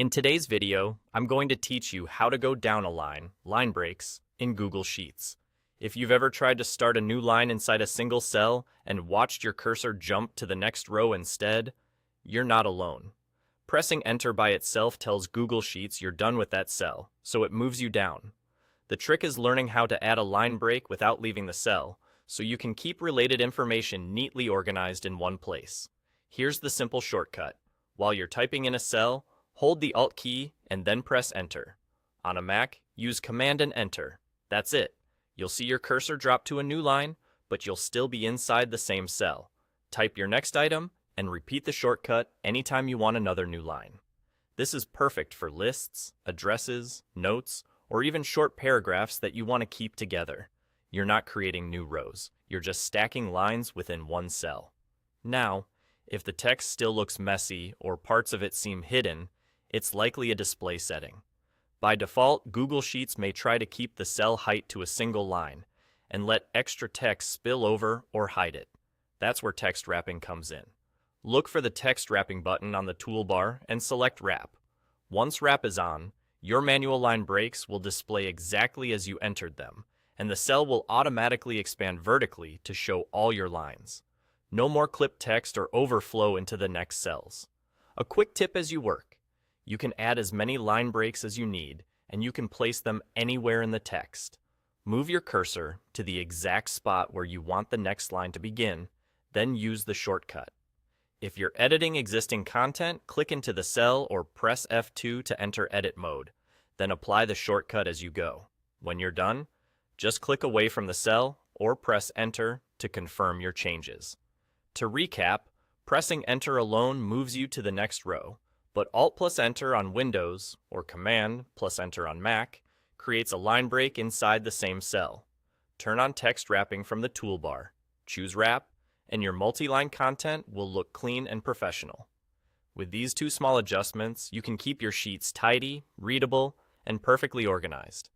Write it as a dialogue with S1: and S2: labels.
S1: In today's video, I'm going to teach you how to go down a line breaks, in Google Sheets. If you've ever tried to start a new line inside a single cell and watched your cursor jump to the next row instead, you're not alone. Pressing Enter by itself tells Google Sheets you're done with that cell, so it moves you down. The trick is learning how to add a line break without leaving the cell, so you can keep related information neatly organized in one place. Here's the simple shortcut. While you're typing in a cell, hold the Alt key and then press Enter. On a Mac, use Command and Enter. That's it. You'll see your cursor drop to a new line, but you'll still be inside the same cell. Type your next item and repeat the shortcut anytime you want another new line. This is perfect for lists, addresses, notes, or even short paragraphs that you want to keep together. You're not creating new rows. You're just stacking lines within one cell. Now, if the text still looks messy or parts of it seem hidden, it's likely a display setting. By default, Google Sheets may try to keep the cell height to a single line and let extra text spill over or hide it. That's where text wrapping comes in. Look for the text wrapping button on the toolbar and select Wrap. Once Wrap is on, your manual line breaks will display exactly as you entered them, and the cell will automatically expand vertically to show all your lines. No more clipped text or overflow into the next cells. A quick tip as you work. You can add as many line breaks as you need, and you can place them anywhere in the text. Move your cursor to the exact spot where you want the next line to begin, then use the shortcut. If you're editing existing content, click into the cell or press F2 to enter edit mode, then apply the shortcut as you go. When you're done, just click away from the cell or press Enter to confirm your changes. To recap, pressing Enter alone moves you to the next row, but Alt plus Enter on Windows or Command plus Enter on Mac creates a line break inside the same cell. Turn on text wrapping from the toolbar, choose Wrap, and your multi-line content will look clean and professional. With these two small adjustments, you can keep your sheets tidy, readable, and perfectly organized.